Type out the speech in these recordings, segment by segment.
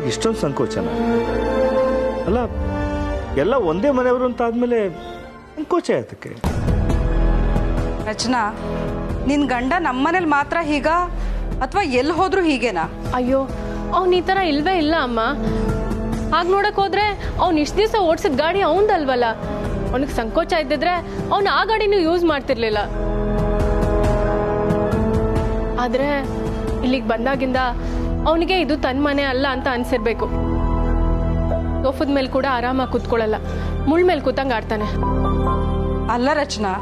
ಅಮ್ಮವ್ರಿಗೆ ಇಷ್ಟೊಂದು ಸಂಕೋಚನ? ಅಲ್ಲ, ಎಲ್ಲ ಒಂದೇ ಮನೆಯವರು ಅಂತ ಆದ್ಮೇಲೆ ಸಂಕೋಚ ಯಾತಕ್ಕೆ? ರಚನಾ, ನಿನ್ ಗಂಡ ನಮ್ಮನೇಲಿ ಮಾತ್ರ ಹೀಗ ಅಥವಾ ಎಲ್ಲಿ ಹೋದ್ರು ಹೀಗೇನಾ? ಅಯ್ಯೋ, ಅವ್ನು ಈ ಥರ ಇಲ್ವೇ ಇಲ್ಲ ಅಮ್ಮ. ಹಾಗೆ ನೋಡಕ್ ಹೋದ್ರೆ ಅವ್ನು ಇಷ್ಟು ದಿವಸ ಓಡಿಸಿದ ಗಾಡಿ ಅವನದಲ್ವಲ್ಲ. ಅವನಿಗೆ ಸಂಕೋಚ ಇದ್ದಿದ್ರೆ ಅವ್ನು ಆ ಗಾಡಿನೂ ಯೂಸ್ ಮಾಡ್ತಿರ್ಲಿಲ್ಲ. ಆದ್ರೆ ಇಲ್ಲಿಗೆ ಬಂದಾಗಿಂದ ಅವನಿಗೆ ಇದು ತನ್ನ ಮನೆ ಅಲ್ಲ ಅಂತ ಅನ್ಸಿರ್ಬೇಕು. ಸೋಫದ ಮೇಲೆ ಕೂಡ ಆರಾಮಾಗಿ ಕೂತ್ಕೊಳ್ಳಲ್ಲ, ಮುಳ್ ಮೇಲೆ ಕೂತಂಗೆ ಆಡ್ತಾನೆ. ಅಲ್ಲ ರಚನಾ,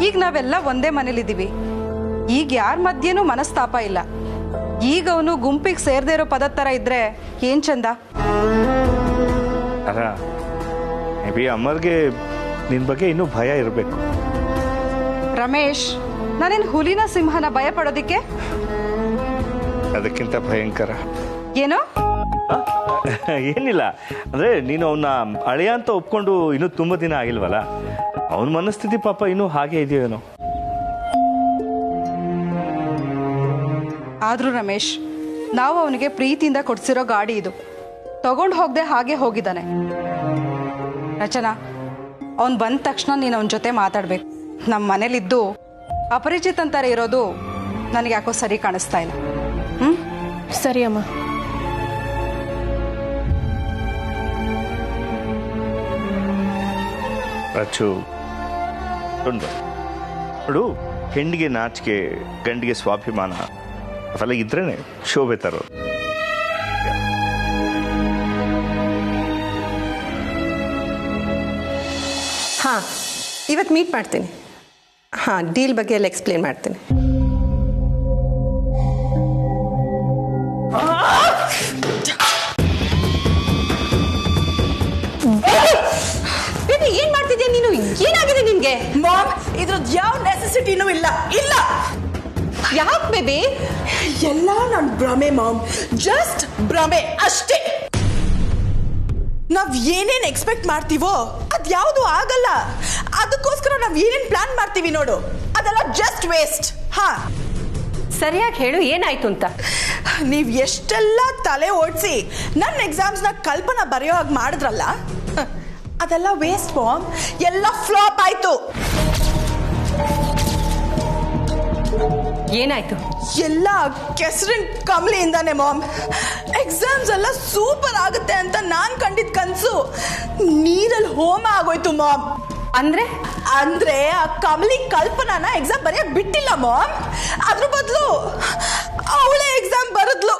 ಈಗ ನಾವೆಲ್ಲ ಒಂದೇ ಮನೇಲಿದ್ದೀವಿ. ಈಗ ಯಾರ ಮಧ್ಯೆನೂ ಮನಸ್ತಾಪ ಇಲ್ಲ. ಈಗ ಅವನು ಗುಂಪಿಗೆ ಸೇರ್ದೇ ಇರೋ ಪದ ಥರ ಇದ್ರೆ ಏನ್ ಚಂದ? ಅಲ್ಲ, ಮೇ ಬಿ ಅಮ್ಮರ್ಗೆ ನಿನ್ನ ಬಗ್ಗೆ ಇನ್ನೂ ಭಯ ಇರಬೇಕು. ರಮೇಶ್, ನಾನೇನು ಹುಲಿನ ಸಿಂಹನ ಭಯ ಪಡೋದಿಕ್ಕೆ? ಅದಕ್ಕಿಂತ ಭಯಂಕರ ಏನೋ? ಏನಿಲ್ಲ, ಅಂದ್ರೆ ನೀನು ಅವನ್ನ ಅಳಿಯ ಅಂತ ಒಪ್ಕೊಂಡು ಇನ್ನೂ ತುಂಬ ದಿನ ಆಗಿಲ್ವಲ್ಲ, ಅವನ ಮನಸ್ಥಿತಿ ಪಾಪ ಇನ್ನೂ ಹಾಗೆ ಇದೆಯೇನೋ. ಆದ್ರೂ ರಮೇಶ್, ನಾವು ಅವನಿಗೆ ಪ್ರೀತಿಯಿಂದ ಕೊಡ್ಸಿರೋ ಗಾಡಿ ಇದು. ತಗೊಂಡು ಹೋಗದೆ ಹಾಗೆ ಹೋಗಿದ್ದಾನೆ. ರಚನಾ, ಅವನು ಬಂದ ತಕ್ಷಣ ನೀನು ಅವನ ಜೊತೆ ಮಾತಾಡ್ಬೇಕು. ನಮ್ಮ ಮನೇಲಿದ್ದು ಅಪರಿಚಿತಂತಾರೆ ಇರೋದು ನನಗೆ ಯಾಕೋ ಸರಿ ಕಾಣಿಸ್ತಾ ಇಲ್ಲ. ಸರಿ ಅಮ್ಮ. ರಚು, ನೋಡು, ಹೆಣ್ಣಿಗೆ ನಾಚಿಕೆ, ಗಂಡಿಗೆ ಸ್ವಾಭಿಮಾನ ಅವೆಲ್ಲ ಇದ್ರೇನೆ ಶೋಭೆ ತರೋದು. ಹಾಂ, ಇವತ್ತು ಮೀಟ್ ಮಾಡ್ತೀನಿ. ಹಾಂ, ಡೀಲ್ ಬಗ್ಗೆ ಎಲ್ಲ ಎಕ್ಸ್ಪ್ಲೇನ್ ಮಾಡ್ತೀನಿ. ಏನ್ ಮಾಡ್ತಿದ್ಯಾ ನೀನು? ಏನಾಗಿದೆ ನಿನ್ಗೆ? ಮಾಮ್, ಇದ್ರದ್ದು ಯಾವ ನೆಸೆಸಿಟಿನೂ ಇಲ್ಲ. ಇಲ್ಲ. ಯಾಕೆ ಬೇಬಿ? ಎಲ್ಲ ನನ್ನ ಭ್ರಮೆ ಮಾಮ್, ಜಸ್ಟ್ ಭ್ರಮೆ ಅಷ್ಟೇ. ನಾವ್ ಏನೇನ್ ಎಕ್ಸ್ಪೆಕ್ಟ್ ಮಾಡ್ತೀವೋ ಅದ್ಯಾವುದು ಆಗಲ್ಲ. ಅದಕ್ಕೋಸ್ಕರ ನಾವ್ ಏನೇನ್ ಪ್ಲಾನ್ ಮಾಡ್ತೀವಿ ನೋಡು, ಅದೆಲ್ಲ ಜಸ್ಟ್ ವೇಸ್ಟ್. ಹಾ, ಸರಿಯಾಗಿ ಹೇಳು, ಏನಾಯ್ತು ಅಂತ. ನೀವ್ ಎಷ್ಟೆಲ್ಲ ತಲೆ ಓಡಿಸಿ ನನ್ನ ಎಕ್ಸಾಮ್ಸ್ನ ಕಲ್ಪನಾ ಬರೆಯೋ ಹಾಗೆ ಮಾಡಿದ್ರಲ್ಲ, ಅದೆಲ್ಲ ವೇಸ್ಟ್ ಮಾಮ್. ಎಲ್ಲ ಫ್ಲಾಪ್ ಆಯ್ತು. ಏನಾಯ್ತು? ಎಲ್ಲ ಕೆಸರಿನ ಕಮಲಿಯಿಂದಾನೆ ಮಾಮ್. ಎಕ್ಸಾಮ್ಸ್ ಎಲ್ಲ ಸೂಪರ್ ಆಗುತ್ತೆ ಅಂತ ನಾನ್ ಕಂಡಿದ್ ಕನ್ಸು ನೀರಲ್ಲಿ ಹೋಮ ಆಗೋಯ್ತು ಮಾಮ್. ಅಂದ್ರೆ ಅಂದ್ರೆ ಆ ಕಮಲಿ ಕಲ್ಪನಾನ ಎಕ್ಸಾಮ್ ಬರೆಯಕ್ ಬಿಟ್ಟಿಲ್ಲ ಮಾಮ್. ಅದ್ರ ಬದಲು ಅವಳೇ ಎಕ್ಸಾಮ್ ಬರದ್ಲು.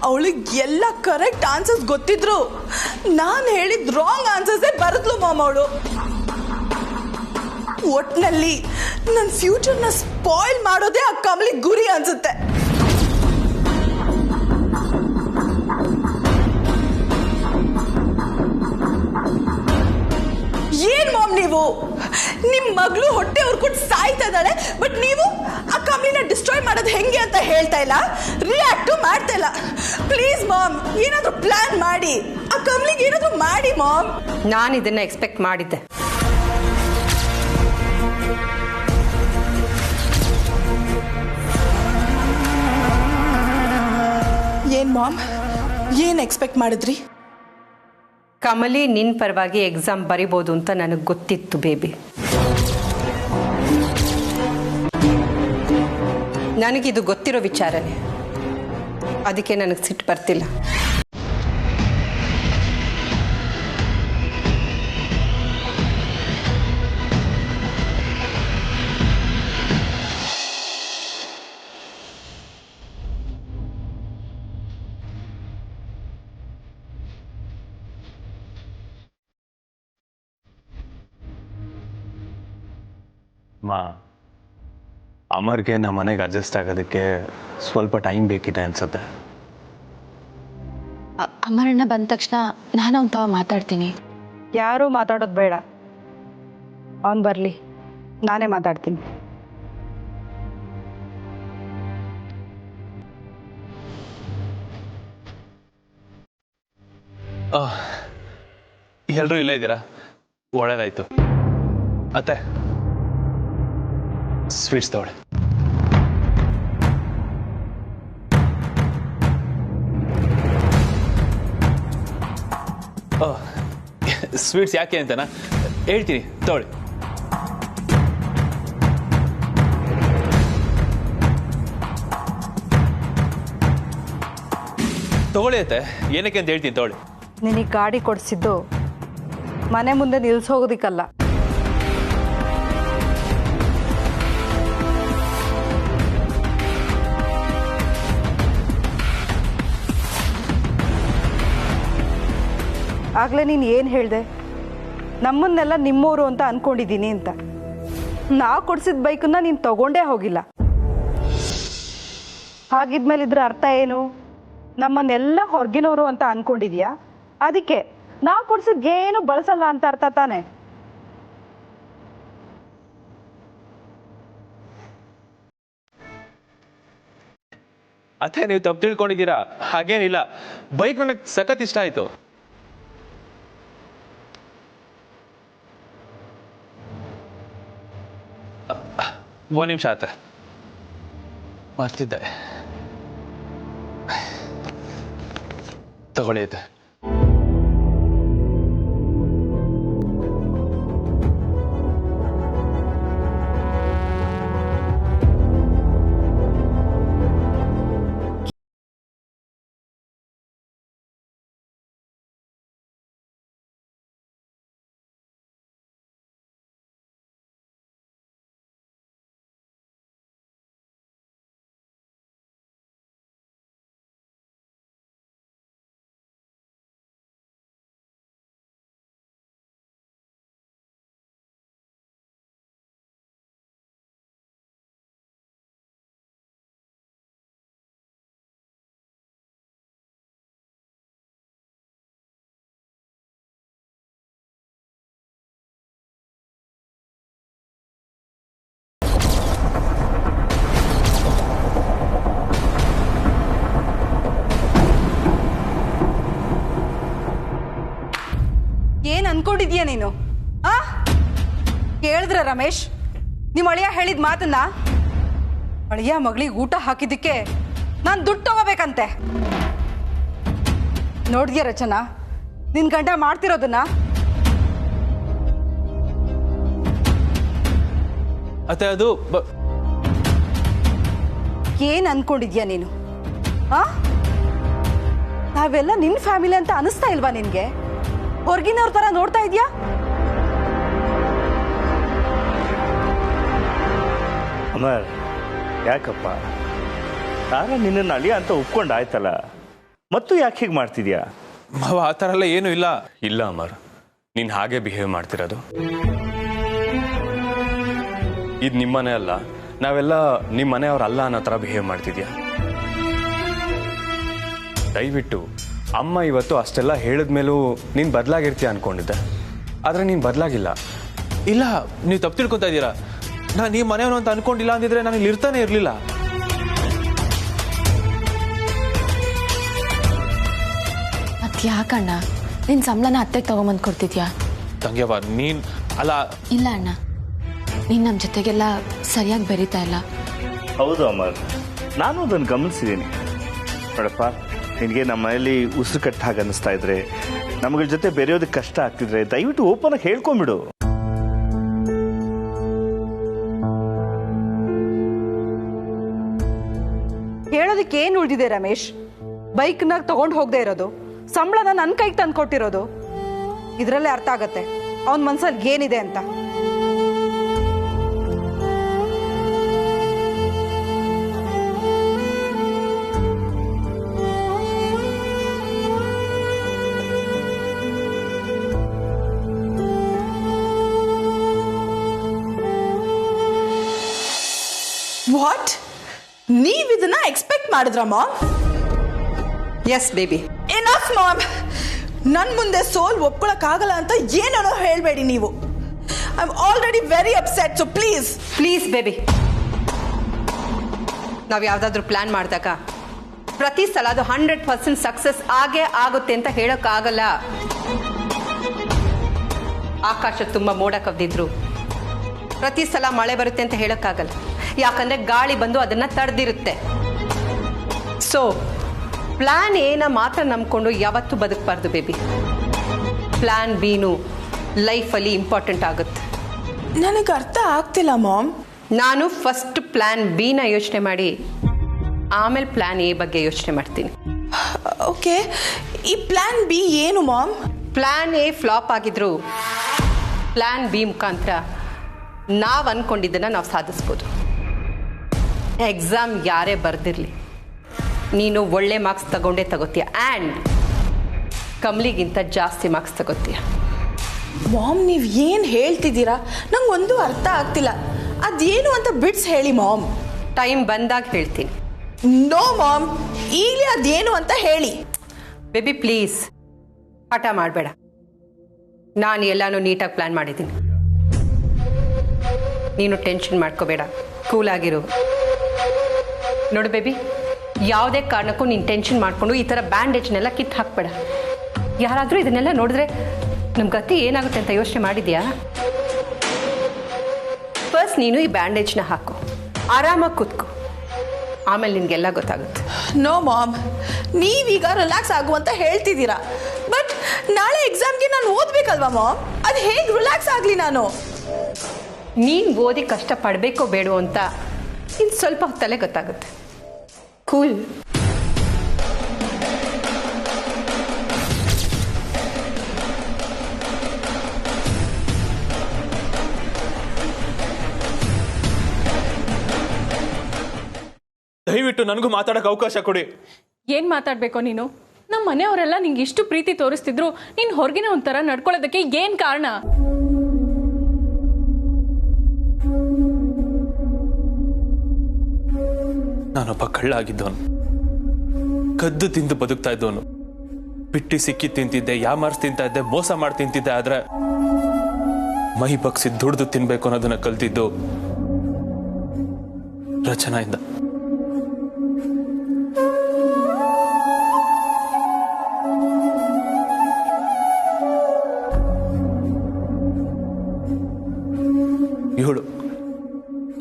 ಅವಳಿಗೆ ಎಲ್ಲ ಕರೆಕ್ಟ್ ಆನ್ಸರ್ಸ್ ಗೊತ್ತಿದ್ರು ನಾನು ಹೇಳಿದ್ ರಾಂಗ್ ಆನ್ಸರ್ಸೇ ಬರದ್ಲು ಮಾಮ್ ಅವಳು. ಒಟ್ನಲ್ಲಿ ನನ್ನ ಫ್ಯೂಚರ್ನ ಸ್ಪಾಯ್ಲ್ ಮಾಡೋದೇ ಆ ಕಮಲಿ ಗುರಿ ಅನ್ಸುತ್ತೆ. ಏನ್ ಮಾಮ್ ನೀವು? ನಿಮ್ ಮಗಳು ಹೊಟ್ಟೆ ಹೊರ್ಕೊಂಡು ಸಾಯ್ತಾ ಇದ್ದಾಳೆ, ಬಟ್ ನೀವು ಆ ಕಮಲಿನ ಡಿಸ್ಟ್ರಾಯ್ ಮಾಡೋದು ಹೆಂಗೆ ಅಂತ ಹೇಳ್ತಾ ಇಲ್ಲ, ರಿಯಾಕ್ಟು ಮಾಡ್ತಾ ಇಲ್ಲ. ಪ್ಲೀಸ್ ಮಾಮ್, ಏನಾದ್ರೂ ಪ್ಲಾನ್ ಮಾಡಿ ಆ ಕಮಲಿಗೆ ಏನಾದ್ರೂ ಮಾಡಿ ಮಾಮ್. ನಾನು ಇದನ್ನ ಎಕ್ಸ್ಪೆಕ್ಟ್ ಮಾಡಿದ್ದೆ. ಏನ್ ಮಾಮ್, ಏನ್ ಎಕ್ಸ್ಪೆಕ್ಟ್ ಮಾಡಿದ್ರಿ? ಕಮಲಿ ನಿನ್ನ ಪರವಾಗಿ ಎಕ್ಸಾಮ್ ಬರಿಬೋದು ಅಂತ ನನಗೆ ಗೊತ್ತಿತ್ತು ಬೇಬಿ. ನನಗಿದು ಗೊತ್ತಿರೋ ವಿಚಾರನೇ, ಅದಕ್ಕೆ ನನಗೆ ಸಿಟ್ಟು ಬರ್ತಿಲ್ಲ. ಅಮರ್ಗೆ ನಮ್ಮ ಮನೆಗೆ ಅಡ್ಜಸ್ಟ್ ಆಗೋದಕ್ಕೆ ಸ್ವಲ್ಪ ಟೈಮ್ ಬೇಕಿದೆ ಅನ್ಸುತ್ತೆ. ಅಮರಣ್ಣ ಬಂದ ತಕ್ಷಣ ನಾನು ಅವನ ತಾವ ಮಾತಾಡ್ತೀನಿ. ಯಾರೂ ಮಾತಾಡೋದು ಬೇಡ, ಅವನು ಬರಲಿ, ನಾನೇ ಮಾತಾಡ್ತೀನಿ. ಎಲ್ಲರೂ ಇಲ್ಲೇ ಇದ್ದೀರಾ? ಒಳ್ಳೇದಾಯ್ತು. ಅತ್ತೆ, ಸ್ವೀಟ್ಸ್ ತಗೊಳ್ಳಿ. ಸ್ವೀಟ್ಸ್ ಯಾಕೆ ಅಂತನಾ ಹೇಳ್ತೀನಿ ತಗೊಳ್ಳಿ. ತಗೊಳ್ಳಿ ಅತ್ತೆ, ಏನಕ್ಕೆ ಅಂತ ಹೇಳ್ತೀನಿ ತಗೊಳ್ಳಿ. ನಿನಗೆ ಗಾಡಿ ಕೊಡಿಸಿದ್ದು ಮನೆ ಮುಂದೆ ನಿಲ್ಸೋಗೋದಿಕ್ಕಲ್ಲ. ಆಗಲೇ ನೀನು ಏನು ಹೇಳಿದೆ, ನಮ್ಮನ್ನೆಲ್ಲ ನಿಮ್ಮವರು ಅಂತ ಅಂದ್ಕೊಂಡಿದ್ದೀನಿ ಅಂತ. ನಾವು ಕೊಡಿಸಿದ ಬೈಕನ್ನ ನೀನು ತಗೊಂಡೇ ಹೋಗಿಲ್ಲ. ಹಾಗಿದ್ಮೇಲೆ ಇದ್ರ ಅರ್ಥ ಏನು? ನಮ್ಮನ್ನೆಲ್ಲ ಹೊರಗಿನವರು ಅಂತ ಅಂದ್ಕೊಂಡಿದ್ಯಾ? ಅದಕ್ಕೆ ನಾವು ಕೊಡಿಸಿದ್ದೇನು ಬಳಸಲ್ಲ ಅಂತ ಅರ್ಥ ತಾನೆ? ಅತ್ತೆ ನೀವು ತಪ್ಪು ತಿಳ್ಕೊಂಡಿದ್ದೀರಾ, ಹಾಗೇನಿಲ್ಲ. ಬೈಕ್ ನನಗೆ ಸಖತ್ ಇಷ್ಟ ಆಯಿತು. ಒಂದು ನಿಮಿಷ ಆತ ಮರ್ತಿದ್ದೆ, ತಗೊಳ್ಳಿ ಆಯ್ತು. ಏನು ಅನ್ಕೊಂಡಿದ್ಯಾ ನೀನು? ಆ ಕೇಳಿದ್ರ ರಮೇಶ್, ನಿಮ್ಮ ಅಳಿಯ ಹೇಳಿದ ಮಾತನ್ನ? ಅಳಿಯ ಮಗಳಿಗೆ ಊಟ ಹಾಕಿದ್ದಕ್ಕೆ ನಾನು ದುಡ್ಡು ತಗೋಬೇಕಂತೆ. ನೋಡಿದ್ಯಾ ರಚನಾ ನಿನ್ ಗಂಡ ಮಾಡ್ತಿರೋದನ್ನ? ಅತ್ತೆ ಅದು ಏನ್ ಅನ್ಕೊಂಡಿದ್ಯಾ ನೀನು? ಆ ನಾವೆಲ್ಲ ನಿನ್ ಫ್ಯಾಮಿಲಿ ಅಂತ ಅನಿಸ್ತಾ ಇಲ್ವಾ ನಿನ್ಗೆ? ಹೊರಗಿನವ್ರ ತರ ನೋಡ್ತಾ ಇದ್ಯಾ? ಅಮರ್, ಯಾಕಪ್ಪ? ನಾನು ನಿನ್ನ ಅಳಿಯ ಅಂತ ಒಪ್ಕೊಂಡಾಯ್ತಲ್ಲ, ಮತ್ತು ಯಾಕೆ ಹೀಗೆ ಮಾಡ್ತಿದ್ಯಾ? ಮಾವ ಆ ಥರ ಎಲ್ಲ ಏನೂ ಇಲ್ಲ. ಇಲ್ಲ ಅಮರ್, ನೀನು ಹಾಗೆ ಬಿಹೇವ್ ಮಾಡ್ತಿರೋದು. ಇದು ನಿಮ್ಮನೆ ಅಲ್ಲ, ನಾವೆಲ್ಲ ನಿಮ್ಮ ಮನೆಯವ್ರಲ್ಲ ಅನ್ನೋ ಥರ ಬಿಹೇವ್ ಮಾಡ್ತಿದ್ಯಾ. ದಯವಿಟ್ಟು ಅಮ್ಮ ಇವತ್ತು ಅಷ್ಟೆಲ್ಲ ಹೇಳಿದ್ಮೇಲೂ ನೀನು ಬದಲಾಗಿರ್ತೀಯ ಅನ್ಕೊಂಡಿದ್ದೆ, ಆದರೆ ನೀನು ಬದಲಾಗಿಲ್ಲ. ಇಲ್ಲ, ನೀವು ತಪ್ಪು ತಿಳ್ಕೊತಾ ಇದ್ದೀರಾ. ನಾನು ಈ ಮನೆಯವನು ಅಂತ ಅನ್ಕೊಂಡಿಲ್ಲ ಅಂದಿದ್ರೆ ನಾನು ಇಲ್ಲಿ ಇರ್ತಾನೆ ಇರಲಿಲ್ಲ. ಮತ್ತೆ ಯಾಕಣ್ಣ ನಿನ್ನ ಸಂಬಳನ ಅತ್ತೆಗೆ ತಗೊಂಬಂದು ಕೊಡ್ತಿದ್ಯಾ? ತಂಗ್ಯವ್ವ ನೀನು ಅಲ್ಲ. ಇಲ್ಲ ಅಣ್ಣ, ನೀನು ನಮ್ಮ ಜೊತೆಗೆಲ್ಲ ಸರಿಯಾಗಿ ಬೆರೀತಾ ಇಲ್ಲ. ಹೌದು ಅಮರ್, ನಾನು ಅದನ್ನು ಗಮನಿಸಿದ್ದೀನಿ. ನೋಡಪ್ಪ, ನಿನಗೆ ನಮ್ಮ ಮನೇಲಿ ಉಸಿರು ಕಟ್ಟ ಹಾಗೆ ಅನ್ನಿಸ್ತಾ ಇದ್ರೆ, ನಮಗಳ ಜೊತೆ ಬೆರೆಯೋದಕ್ಕೆ ಕಷ್ಟ ಆಗ್ತಿದ್ರೆ ದಯವಿಟ್ಟು ಓಪನ್ ಆಗಿ ಹೇಳ್ಕೊಂಬಿಡು. ಹೇಳೋದಕ್ಕೆ ಏನು ಉಳಿದಿದೆ ರಮೇಶ್? ಬೈಕ್ನಾಗ ತಗೊಂಡು ಹೋಗದೆ ಇರೋದು, ಸಂಬಳನ ನನ್ನ ಕೈಗೆ ತಂದು ಕೊಟ್ಟಿರೋದು, ಇದರಲ್ಲೇ ಅರ್ಥ ಆಗತ್ತೆ ಅವನ ಮನ್ಸಲ್ಲಿ ಏನಿದೆ ಅಂತ. ವಾಟ್? ನೀವ್ ಇದನ್ನ ಎಕ್ಸ್ಪೆಕ್ಟ್ ಮಾಡಿದ್ರ mom? Yes baby. Enough mom. ನನ್ ಮುಂದೆ ಸೋಲ್ ಒಪ್ಕೊಳಕ್ಕಾಗಲ್ಲ ಅಂತ ಏನೇನೋ ಹೇಳ್ಬೇಡಿ ನೀವು. I am already very upset, so please please baby, ನಾವು ಯಾವುದಾದ್ರೂ ಪ್ಲಾನ್ ಮಾಡಿದಾಗ ಪ್ರತಿ ಸಲ ಅದು 100% ಸಕ್ಸಸ್ ಆಗೇ ಆಗುತ್ತೆ ಅಂತ ಹೇಳೋಕ್ಕಾಗಲ್ಲ. ಆಕಾಶ ತುಂಬ ಮೋಡ ಕವ್ದಿದ್ರು ಪ್ರತಿ ಸಲ ಮಳೆ ಬರುತ್ತೆ ಅಂತ ಹೇಳೋಕ್ಕಾಗಲ್ಲ, ಯಾಕಂದ್ರೆ ಗಾಳಿ ಬಂದು ಅದನ್ನ ತಡೆದಿರುತ್ತೆ. ಸೊ ಪ್ಲಾನ್ ಏನ ಮಾತ್ರ ನಂಬ್ಕೊಂಡು ಯಾವತ್ತೂ ಬದುಕಬಾರ್ದು ಬೇಬಿ. ಪ್ಲ್ಯಾನ್ ಬಿನೂ ಲೈಫಲ್ಲಿ ಇಂಪಾರ್ಟೆಂಟ್ ಆಗುತ್ತೆ. ನನಗೆ ಅರ್ಥ ಆಗ್ತಿಲ್ಲ ಮಾಮ್. ನಾನು ಫಸ್ಟ್ ಪ್ಲ್ಯಾನ್ ಬಿನ ಯೋಚನೆ ಮಾಡಿ ಆಮೇಲೆ ಪ್ಲ್ಯಾನ್ ಎ ಬಗ್ಗೆ ಯೋಚನೆ ಮಾಡ್ತೀನಿ. ಓಕೆ, ಈ ಪ್ಲ್ಯಾನ್ ಬಿ ಏನು ಮಾಮ್? ಪ್ಲ್ಯಾನ್ ಎ ಫ್ಲಾಪ್ ಆಗಿದ್ರು ಪ್ಲ್ಯಾನ್ ಬಿ ಮುಖಾಂತರ ನಾವು ಅಂದ್ಕೊಂಡಿದ್ದನ್ನು ನಾವು ಸಾಧಿಸ್ಬೋದು. ಎಕ್ಸಾಮ್ ಯಾರೇ ಬರೆದಿರಲಿ ನೀನು ಒಳ್ಳೆ ಮಾರ್ಕ್ಸ್ ತಗೊಂಡೇ ತಗೋತೀಯ, ಆ್ಯಂಡ್ ಕಮಲಿಗಿಂತ ಜಾಸ್ತಿ ಮಾರ್ಕ್ಸ್ ತಗೋತೀಯ. ಮಾಮ್, ನೀವು ಏನು ಹೇಳ್ತಿದ್ದೀರಾ? ನಂಗೆ ಒಂದು ಅರ್ಥ ಆಗ್ತಿಲ್ಲ. ಅದೇನು ಅಂತ ಬಿಡ್ಸ್ ಹೇಳಿ ಮಾಮ್. ಟೈಮ್ ಬಂದಾಗ ಹೇಳ್ತೀನಿ. ನೋ ಮಾಮ್, ಈಗಲೇ ಅದೇನು ಅಂತ ಹೇಳಿ. ಬೇಬಿ ಪ್ಲೀಸ್, ಹಠ ಮಾಡಬೇಡ. ನಾನು ಎಲ್ಲನೂ ನೀಟಾಗಿ ಪ್ಲ್ಯಾನ್ ಮಾಡಿದ್ದೀನಿ. ನೀನು ಟೆನ್ಷನ್ ಮಾಡ್ಕೋಬೇಡ, ಕೂಲಾಗಿರು. ನೋಡು ಬೇಬಿ, ಯಾವುದೇ ಕಾರಣಕ್ಕೂ ನೀನು ಟೆನ್ಷನ್ ಮಾಡಿಕೊಂಡು ಈ ಥರ ಬ್ಯಾಂಡೇಜ್ನೆಲ್ಲ ಕಿತ್ತು ಹಾಕಬೇಡ. ಯಾರಾದರೂ ಇದನ್ನೆಲ್ಲ ನೋಡಿದ್ರೆ ನಮ್ಮ ಗತಿ ಏನಾಗುತ್ತೆ ಅಂತ ಯೋಚನೆ ಮಾಡಿದ್ಯಾ? ಫಸ್ಟ್ ನೀನು ಈ ಬ್ಯಾಂಡೇಜ್ನ ಹಾಕು, ಆರಾಮಾಗಿ ಕೂತ್ಕೋ, ಆಮೇಲೆ ನಿನಗೆಲ್ಲ ಗೊತ್ತಾಗುತ್ತೆ. ನೋ ಮಾಮ್, ನೀವೀಗ ರಿಲ್ಯಾಕ್ಸ್ ಆಗುವಂತ ಹೇಳ್ತಿದ್ದೀರಾ, ಬಟ್ ನಾಳೆ ಎಕ್ಸಾಮ್ಗೆ ನಾನು ಓದಬೇಕಲ್ವಾ ಮಾಮ್? ಅದು ಹೇಗೆ ರಿಲ್ಯಾಕ್ಸ್ ಆಗಲಿ ನಾನು? ನೀನು ಓದಿ ಕಷ್ಟ ಪಡಬೇಕೋ ಬೇಡೋ ಅಂತ ಇನ್ನು ಸ್ವಲ್ಪ ಹೊತ್ತಲ್ಲೇ ಗೊತ್ತಾಗುತ್ತೆ. ಕೂಲ್. ದಯವಿಟ್ಟು ನನಗೂ ಮಾತಾಡೋಕೆ ಅವಕಾಶ ಕೊಡಿ. ಏನು ಮಾತಾಡಬೇಕೋ ನೀನು? ನಮ್ಮ ಮನೆಯವರೆಲ್ಲ ನಿಂಗೆ ಇಷ್ಟು ಪ್ರೀತಿ ತೋರಿಸ್ತಿದ್ರು, ನೀನು ಹೊರಗಿನ ಒಂಥರ ನಡ್ಕೊಳ್ಳೋದಕ್ಕೆ ಏನು ಕಾರಣ? ನಾನೊಬ್ಬ ಕಳ್ಳ ಆಗಿದ್ದವನು, ಕದ್ದು ತಿಂದು ಬದುಕ್ತಾ ಇದ್ದವನು. ಬಿಟ್ಟು ಸಿಕ್ಕಿ ತಿಂತಿದ್ದೆ, ಯಾಮಾರ್ಸ್ ತಿಂತಾ ಇದ್ದೆ, ಮೋಸ ಮಾಡಿ ತಿಂತಿದ್ದೆ. ಆದ್ರೆ ಮೈ ಬಗ್ಸಿ ದುಡ್ದು ತಿನ್ಬೇಕು ಅನ್ನೋದನ್ನ ಕಲ್ತಿದ್ದು ರಚನೆಯಿಂದ.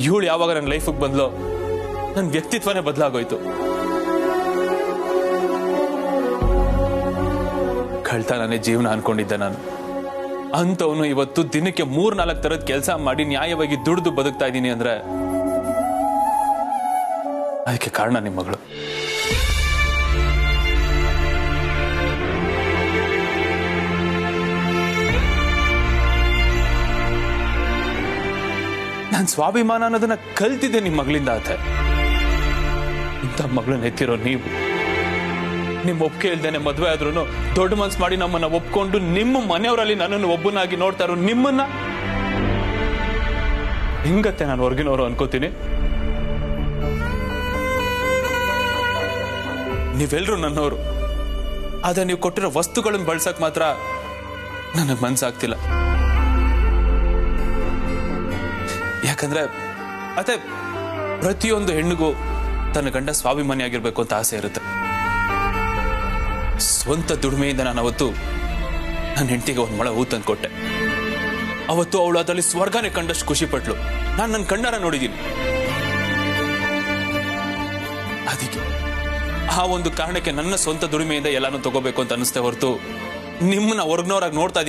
ಇವಳು ಯಾವಾಗ ನನ್ನ ಲೈಫಿಗೆ ಬಂದ್ಲೋ ನನ್ನ ವ್ಯಕ್ತಿತ್ವನೇ ಬದಲಾಗೋಯ್ತು. ಕಳ್ತನನೇ ಜೀವನ ಅನ್ಕೊಂಡಿದ್ದೆ ನಾನು. ಅಂತವನು ಇವತ್ತು ದಿನಕ್ಕೆ 3-4 ತರದ ಕೆಲಸ ಮಾಡಿ ನ್ಯಾಯವಾಗಿ ದುಡ್ದು ಬದುಕ್ತಾ ಇದ್ದೀನಿ ಅಂದ್ರೆ ಅದಕ್ಕೆ ಕಾರಣ ನಿಮ್ಮ ಮಗಳು. ನಾನು ಸ್ವಾಭಿಮಾನ ಅನ್ನೋದನ್ನ ಕಲ್ತಿದ್ದೆ ನಿಮ್ಮ ಮಗಳಿಂದ. ಆತ ಇಂಥ ಮಗಳನ್ನ ಎತ್ತಿರೋ ನೀವು ನಿಮ್ಮ ಒಪ್ಪಿಗೆ ಇಲ್ದೇನೆ ಮದುವೆ ಆದ್ರೂ ದೊಡ್ಡ ಮನ್ಸು ಮಾಡಿ ನಮ್ಮನ್ನ ಒಪ್ಕೊಂಡು ನಿಮ್ಮ ಮನೆಯವರಲ್ಲಿ ನನ್ನನ್ನು ಒಬ್ಬನಾಗಿ ನೋಡ್ತಾ ಇರೋ ನಿಮ್ಮನ್ನ ಹಿಂಗತ್ತೆ ನಾನು ಹೊರಗಿನವರು ಅನ್ಕೋತೀನಿ. ನೀವೆಲ್ಲರೂ ನನ್ನವರು. ಆದ್ರೆ ನೀವು ಕೊಟ್ಟಿರೋ ವಸ್ತುಗಳನ್ನು ಬಳಸಕ್ ಮಾತ್ರ ನನಗೆ ಮನ್ಸಾಗ್ತಿಲ್ಲ. ಯಾಕಂದ್ರೆ ಅದೇ ಪ್ರತಿಯೊಂದು ಹೆಣ್ಣಿಗೂ ತನ್ನ ಗಂಡ ಸ್ವಾಭಿಮಾನಿ ಆಗಿರ್ಬೇಕು ಅಂತ ಆಸೆ ಇರುತ್ತೆ. ಸ್ವಂತ ದುಡಿಮೆಯಿಂದ ನಾನು ಅವತ್ತು ನನ್ನ ಹೆಂಡತಿಗೆ ಒಂದು ಮೊಳ ಹೂ ತಂದು ಕೊಟ್ಟೆ. ಅವತ್ತು ಅವಳು ಅದರಲ್ಲಿ ಸ್ವರ್ಗನೇ ಕಂಡಷ್ಟು ಖುಷಿ ಪಟ್ಲು. ನಾನು ನನ್ನ ಕಣ್ಣಾರ ನೋಡಿದ್ದೀನಿ. ಅದಕ್ಕೆ ಆ ಒಂದು ಕಾರಣಕ್ಕೆ ನನ್ನ ಸ್ವಂತ ದುಡಿಮೆಯಿಂದ ಎಲ್ಲಾನು ತಗೋಬೇಕು ಅಂತ ಅನಿಸ್ತೇ ಹೊರತು ನಿಮ್ಮನ್ನ ಹೊರಗ್ನವರಾಗಿ ನೋಡ್ತಾ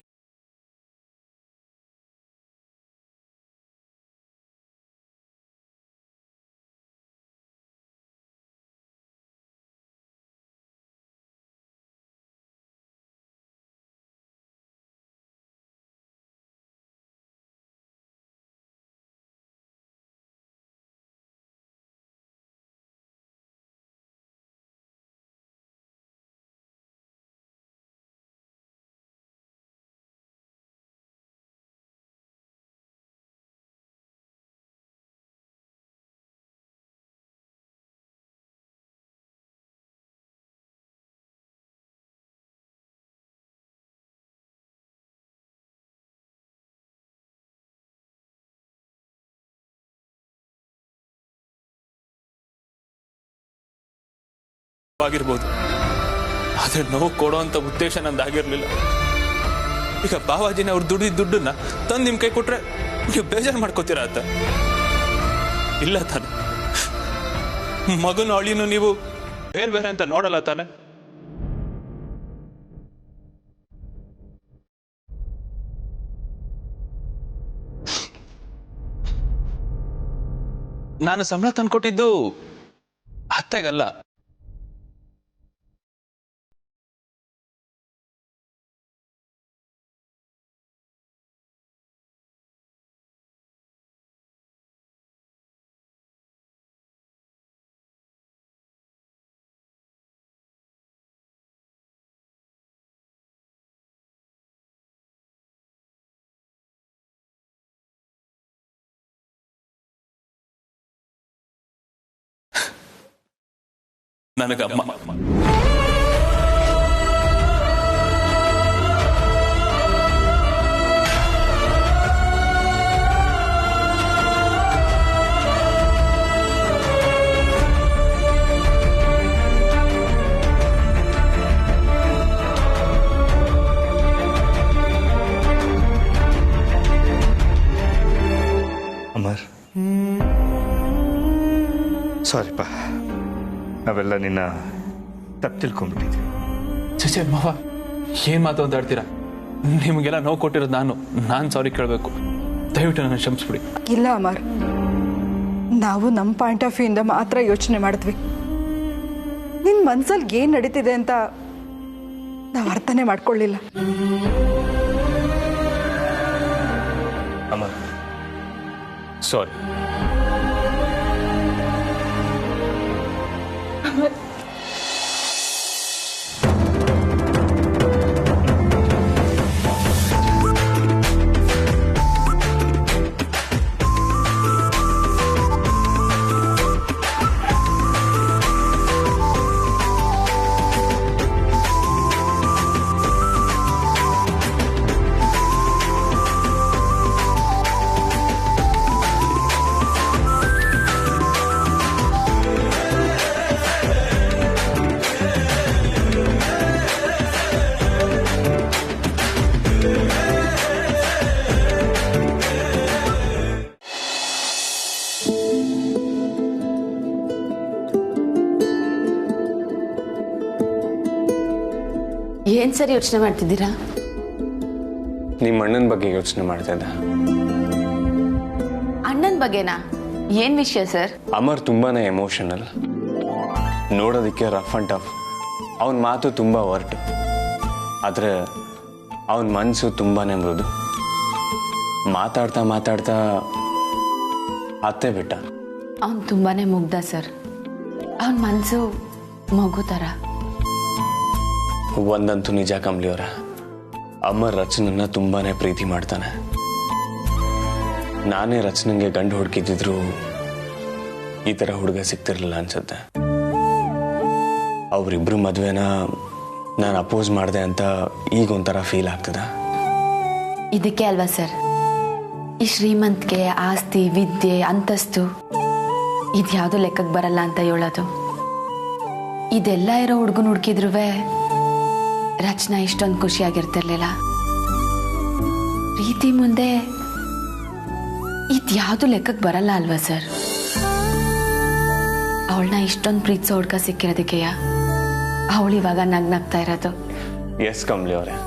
ಆಗಿರ್ಬೋದು. ಆದ್ರೆ ನೋವು ಕೊಡೋಂತ ಉದ್ದೇಶ ನಂದಾಗಿರ್ಲಿಲ್ಲ. ಈಗ ಬಾವಾಜಿನ ಅವ್ರು ದುಡ್ಡಿದ ದುಡ್ಡನ್ನ ತಂದು ನಿಮ್ ಕೈ ಕೊಟ್ರೆ ನೀವು ಬೇಜಾರು ಮಾಡ್ಕೋತೀರಾ ಅಂತ? ಇಲ್ಲ ತಾನೆ. ಮಗನ ಅಳಿನೂ ನೀವು ಬೇರೆ ಬೇರೆ ಅಂತ ನೋಡಲ್ಲ ತಾನೆ. ನಾನು ಸಂಬಳ ತಂದ್ಕೊಟ್ಟಿದ್ದು ಅತ್ತೆಗಲ್ಲ. ನನಗಮ್ಮ. ಅಮರ್, ಸಾರಿಪ್ಪ, ನಾವೆಲ್ಲ ನಿನ್ನ ತಪ್ಪು ತಿಳ್ಕೊಂಡ್ಬಿಟ್ಟಿದ್ವಿ. ಚಚೆ ಮಾವ, ಏನ್ ಮಾತು ಮಾತಾಡ್ತೀರಾ? ನಿಮಗೆಲ್ಲ ನೋವು ಕೊಟ್ಟಿರೋದು ನಾನು ಸಾರಿ ಕೇಳಬೇಕು. ದಯವಿಟ್ಟು ನನ್ನ ಕ್ಷಮಿಸ್ಬಿಡಿ. ಇಲ್ಲ ಅಮರ್, ನಾವು ನಮ್ಮ ಪಾಯಿಂಟ್ ಆಫ್ ವ್ಯೂ ಇಂದ ಮಾತ್ರ ಯೋಚನೆ ಮಾಡಿದ್ವಿ. ನಿನ್ನ ಮನ್ಸಲ್ಲಿ ಏನು ನಡೀತಿದೆ ಅಂತ ನಾವು ಅರ್ಥನೇ ಮಾಡ್ಕೊಳ್ಳಿಲ್ಲ. ಅಮರ್, ಸಾರಿ. ಏನ್ ಸರಿ ಯೋಚನೆ ಮಾಡ್ತಿದ್ದೀರಾ? ನಿಮ್ಮ ಅಣ್ಣನ ಬಗ್ಗೆ ಯೋಚನೆ ಮಾಡ್ತಾ ಇದ್ದ. ಅಣ್ಣನ ಬಗ್ಗೆನಾ? ಏನ್ ವಿಷಯ ಸರ್? ಅಮರ್ ತುಂಬಾನೇ ಎಮೋಷನಲ್, ನೋಡೋದಕ್ಕೆ ರಫ್ ಅಂಡ್ ಟಫ್. ಅವನ ಮಾತು ತುಂಬಾ ಒರ್ಟು, ಆದ್ರೆ ಅವನ ಮನಸ್ಸು ತುಂಬಾನೇ ಮೃದು. ಮಾತಾಡ್ತಾ ಮಾತಾಡ್ತಾ ಅತ್ತೆ ಬಿಟ್ಟ. ಅವನ್ ತುಂಬಾನೇ ಮುಗ್ಧ ಸರ್. ಅವನ ಮನ್ಸು ಮಗು ತರ. ಒಂದಂತೂ ನಿಜ ಕಮಲಿಯವರ, ಅಮರ್ ರಚನನ್ನ ತುಂಬಾನೇ ಪ್ರೀತಿ ಮಾಡ್ತಾನೆ. ನಾನೇ ರಚನಂಗೆ ಗಂಡು ಹುಡುಕಿದ್ರು ಈ ತರ ಹುಡುಗ ಸಿಗ್ತಿರ್ಲಿಲ್ಲ ಅನ್ಸುತ್ತೆ. ಅವರಿಬ್ರು ಮದುವೆನ ನಾನು ಅಪೋಸ್ ಮಾಡಿದೆ ಅಂತ ಈಗ ಒಂಥರ ಫೀಲ್ ಆಗ್ತದ. ಇದಕ್ಕೆ ಅಲ್ವಾ ಸರ್ ಈ ಶ್ರೀಮಂತಿಕೆ, ಆಸ್ತಿ, ವಿದ್ಯೆ, ಅಂತಸ್ತು ಇದ್ಯಾವುದು ಲೆಕ್ಕಕ್ಕೆ ಬರಲ್ಲ ಅಂತ ಹೇಳೋದು. ಇದೆಲ್ಲ ಇರೋ ಹುಡುಗನ ಹುಡುಕಿದ್ರುವೆ ರಚನಾ ಇಷ್ಟೊಂದು ಖುಷಿಯಾಗಿರ್ತಿರ್ಲಿಲ್ಲ. ಪ್ರೀತಿ ಮುಂದೆ ಇದ್ಯಾವುದು ಲೆಕ್ಕಕ್ಕೆ ಬರಲ್ಲ ಅಲ್ವಾ ಸರ್? ಅವಳನ್ನ ಇಷ್ಟೊಂದು ಪ್ರೀತಿಸೋ ಹುಡುಗ ಸಿಕ್ಕಿರೋದಕ್ಕೆಯ ಅವಳು ಇವಾಗ ನಗ್ನಾಗ್ತಾ ಇರೋದು. ಎಸ್ ಕಮಲಿ ಅವರೇ,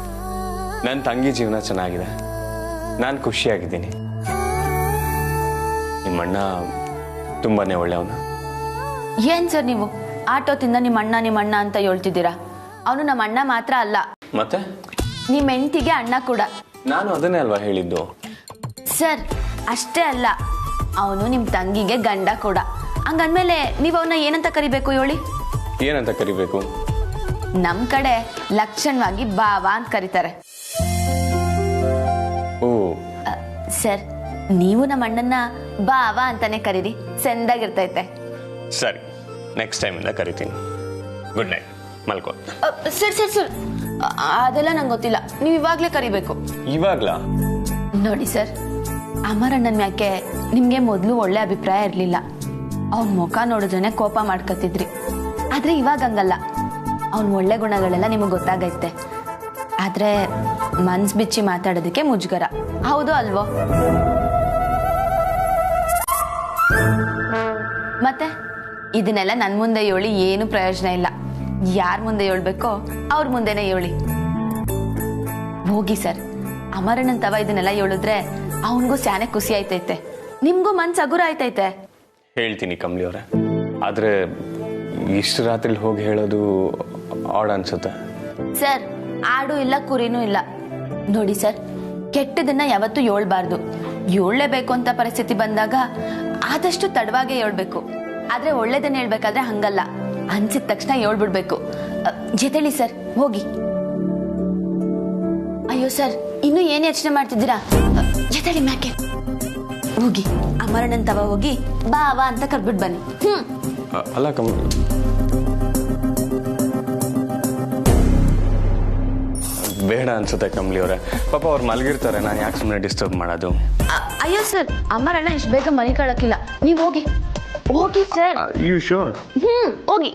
ನನ್ನ ತಂಗಿ ಜೀವನ ಚೆನ್ನಾಗಿದೆ, ನಾನು ಖುಷಿಯಾಗಿದ್ದೀನಿ. ನಿಮ್ಮಣ್ಣ ತುಂಬಾನೇ ಒಳ್ಳೆಯವನು. ಏನ್ ಸರ್ ನೀವು ಆಟೋತಿಂದ ನಿಮ್ಮ ಅಣ್ಣ ಅಂತ ಹೇಳ್ತಿದ್ದೀರಾ? ಅವನು ನಮ್ಮ ಅಣ್ಣ ಮಾತ್ರ ಅಲ್ಲ, ಮತ್ತೆ ನಿಮ್ಮ ಹೆಂಡತಿಗೆ ಅಣ್ಣ ಕೂಡ. ನಾನು ಅದನ್ನೇ ಅಲ್ವಾ ಹೇಳಿದ್ದು. ಸರ್ ಅಷ್ಟೇ ಅಲ್ಲ, ಅವನು ನಿಮ್ಮ ತಂಗಿಗೆ ಗಂಡ ಕೂಡ. ಹಂಗಂದ್ಮೇಲೆ ನೀವು ಅವನ್ನ ಏನಂತ ಕರಿಬೇಕು ಹೇಳಿ? ಏನಂತ ಕರಿಬೇಕು? ನಮ್ ಕಡೆ ಲಕ್ಷಣವಾಗಿ ಬಾವ ಅಂತ ಕರೀತಾರೆ. ಓ ಸರ್ ನೀವು ನಮ್ಮ ಅಣ್ಣನ್ನ ಬಾವ ಅಂತಾನೆ ಕರೀರಿ, ಚೆಂದಾಗಿರ್ತೈತೆ. ಸರಿ, ನೆಕ್ಸ್ಟ್ ಟೈಮಿಂದ ಕರಿತೀನಿ. ಗುಡ್ ನೈಟ್, ಮಲ್ಕೋ. ಸರ್ ಸರ್ ಸರ್ ಅದೆಲ್ಲ ನಂಗೆ ಗೊತ್ತಿಲ್ಲ, ನೀವು ಇವಾಗ್ಲೇ ಕರಿಬೇಕು. ಇವಾಗ್ಲಾ? ನೋಡಿ ಸರ್, ಅಮರಣ್ಣನ ಮ್ಯಾಕೆ ನಿಮ್ಗೆ ಮೊದಲು ಒಳ್ಳೆ ಅಭಿಪ್ರಾಯ ಇರಲಿಲ್ಲ. ಅವನ ಮುಖ ನೋಡಿದ್ರೇನೆ ಕೋಪ ಮಾಡ್ಕೊತಿದ್ರಿ. ಆದ್ರೆ ಇವಾಗ ಹಂಗಲ್ಲ, ಅವನ ಒಳ್ಳೆ ಗುಣಗಳೆಲ್ಲ ನಿಮಗೆ ಗೊತ್ತಾಗೈತೆ. ಆದ್ರೆ ಮನ್ಸ್ ಬಿಚ್ಚಿ ಮಾತಾಡೋದಕ್ಕೆ ಮುಜುಗರ. ಹೌದು ಅಲ್ವೋ? ಮತ್ತೆ ಇದನ್ನೆಲ್ಲ ನನ್ನ ಮುಂದೆ ಹೇಳಿ ಏನು ಪ್ರಯೋಜನ ಇಲ್ಲ. ಯಾರ ಮುಂದೆ ಹೇಳ್ಬೇಕೋ ಅವ್ರ ಮುಂದೆನೆ ಹೇಳಿ. ಹೋಗಿ ಸರ್, ಅಮರಣ್ಣನ್ ತವ ಇದನ್ನೆಲ್ಲ ಹೇಳಿದ್ರೆ ಅವನಿಗೂ ಸ್ಯಾನೆ ಖುಷಿ ಆಯ್ತೈತೆ, ನಿಮ್ಗೂ ಮನ್ಸು ಹಗುರ ಆಯ್ತೈತೆ. ಹೇಳ್ತೀನಿ ಕಮಲಿ ಅವರೇ, ಆದರೆ ಇಷ್ಟು ರಾತ್ರಿ ಹೋಗಿ ಹೇಳೋದು ಆಡ್ ಅನ್ಸುತ್ತೆ. ಸರ್, ಆಡು ಇಲ್ಲ ಕುರಿನೂ ಇಲ್ಲ. ನೋಡಿ ಸರ್, ಕೆಟ್ಟದನ್ನ ಯಾವತ್ತೂ ಹೇಳ್ಬಾರ್ದು. ಹೇಳಲೇಬೇಕು ಅಂತ ಪರಿಸ್ಥಿತಿ ಬಂದಾಗ ಆದಷ್ಟು ತಡವಾಗೇ ಹೇಳ್ಬೇಕು. ಆದ್ರೆ ಒಳ್ಳೇದನ್ನ ಹೇಳ್ಬೇಕಾದ್ರೆ ಹಂಗಲ್ಲ, ಅನ್ಸಿದ ತಕ್ಷಣ ಹೇಳ್ಬಿಡ್ಬೇಕು. ಜೊತೆಲಿ ಸರ್, ಹೋಗಿ. ಅಯ್ಯೋ ಸರ್, ಇನ್ನು ಏನ್ ಯೋಚನೆ ಮಾಡ್ತಿದ್ದೀರಾ? ಜೊತೆಲಿ ಮ್ಯಾಕೆ ಹೋಗಿ, ಅಮರಣ್ಣನ್ ತವ ಹೋಗಿ ಬಾವ ಅಂತ ಕರ್ಬಿಟ್ ಬನ್ನಿ. ಅಲ್ಲ ಕಮಲಿ, ಬೇಡ ಅನ್ಸುತ್ತೆ ಕಮಲಿ ಅವರೇ. ಪಾಪ ಅವ್ರು ಮಲಗಿರ್ತಾರೆ, ನಾನು ಯಾಕೆ ಸುಮ್ಮನೆ ಡಿಸ್ಟರ್ಬ್ ಮಾಡೋದು? ಅಯ್ಯೋ ಸರ್, ಅಮರಣ್ಣ ಇಷ್ಟು ಬೇಗ ಮನೆ ಕಳಕಿಲ್ಲ. ನೀವು ಹೋಗಿ ಹೋಗಿ ಸರ್. You sure? ಹೋಗಿ.